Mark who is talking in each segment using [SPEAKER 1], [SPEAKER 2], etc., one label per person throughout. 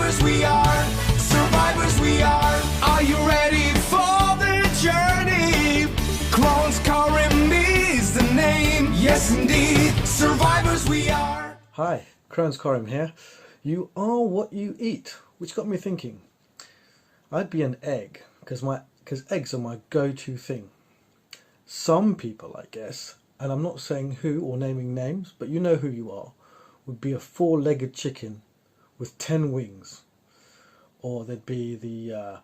[SPEAKER 1] Survivors we are, survivors we are. Are you ready for the journey? Clones Karim is the name, yes indeed. Survivors we are.
[SPEAKER 2] Hi, Crohn's Karim here. You are what you eat, which got me thinking. I'd be an egg, because eggs are my go-to thing. Some people, I guess, and I'm not saying who or naming names, but you know who you are, would be a four-legged chicken with 10 wings. Or there'd be the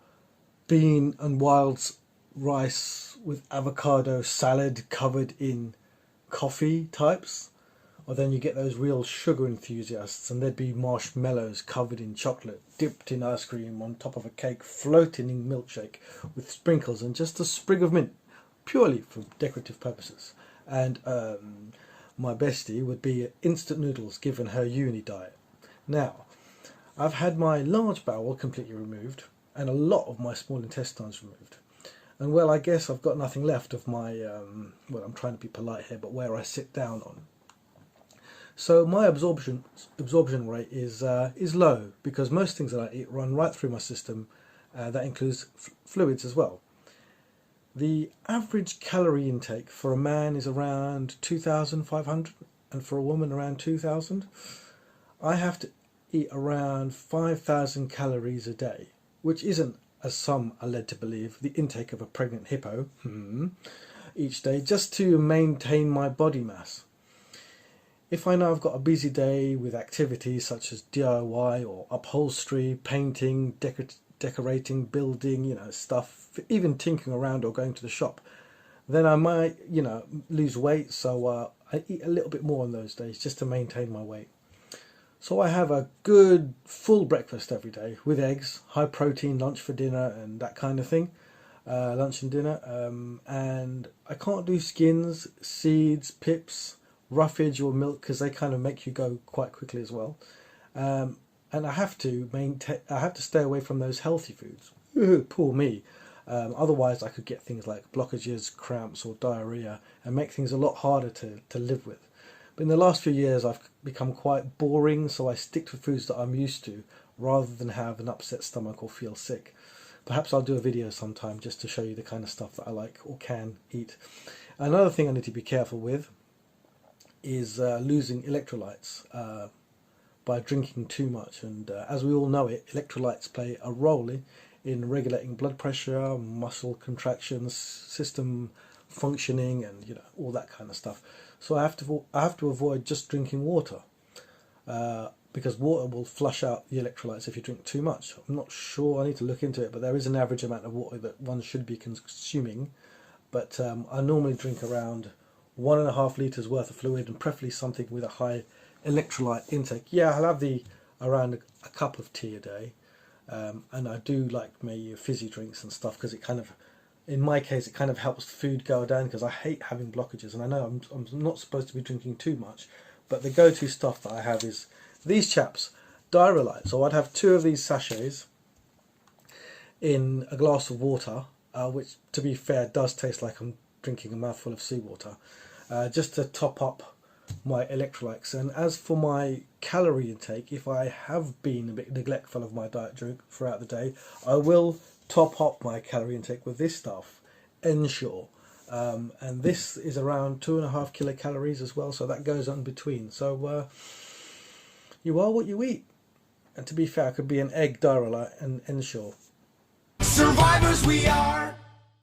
[SPEAKER 2] bean and wild rice with avocado salad covered in coffee types. Or then you get those real sugar enthusiasts, and there'd be marshmallows covered in chocolate, dipped in ice cream on top of a cake, floating in milkshake with sprinkles and just a sprig of mint, purely for decorative purposes. And my bestie would be instant noodles given her uni diet. Now, I've had my large bowel completely removed and a lot of my small intestines removed. And well, I guess I've got nothing left of my, well, I'm trying to be polite here, but where I sit down on. So my absorption rate is low, because most things that I eat run right through my system. That includes fluids as well. The average calorie intake for a man is around 2,500, and for a woman around 2,000. I have to eat around 5,000 calories a day, which isn't, as some are led to believe, the intake of a pregnant hippo each day, just to maintain my body mass. If I know I've got a busy day with activities such as DIY or upholstery, painting, decorating, building, stuff, even tinkering around or going to the shop, then I might, lose weight. So I eat a little bit more on those days just to maintain my weight. So I have a good full breakfast every day with eggs, high protein lunch for dinner and that kind of thing, lunch and dinner. And I can't do skins, seeds, pips, roughage or milk, because they kind of make you go quite quickly as well. And I have to stay away from those healthy foods. Poor me. Otherwise I could get things like blockages, cramps or diarrhea and make things a lot harder to live with. But in the last few years I've become quite boring, so I stick to foods that I'm used to rather than have an upset stomach or feel sick. Perhaps I'll do a video sometime just to show you the kind of stuff that I like or can eat. Another thing I need to be careful with is losing electrolytes by drinking too much. And as we all know it, electrolytes play a role in regulating blood pressure, muscle contractions, system functioning, and all that kind of stuff. So I have to avoid just drinking water, because water will flush out the electrolytes if you drink too much. I'm not sure, I need to look into it, but there is an average amount of water that one should be consuming. But I normally drink around 1.5 litres worth of fluid, and preferably something with a high electrolyte intake. Yeah, I'll have around a cup of tea a day, and I do like my fizzy drinks and stuff, because it kind of, in my case, it kind of helps the food go down, because I hate having blockages, and I know I'm not supposed to be drinking too much, but the go-to stuff that I have is these chaps, Diarrhelite. So I'd have 2 of these sachets in a glass of water, which, to be fair, does taste like I'm drinking a mouthful of seawater, just to top up my electrolytes. And as for my calorie intake, if I have been a bit neglectful of my diet throughout the day, I will top up my calorie intake with this stuff, Ensure, and this is around 2.5 kilocalories as well, so that goes on between. So you are what you eat, and to be fair, I could be an egg, Diarrhelite and Ensure.
[SPEAKER 1] Survivors we are.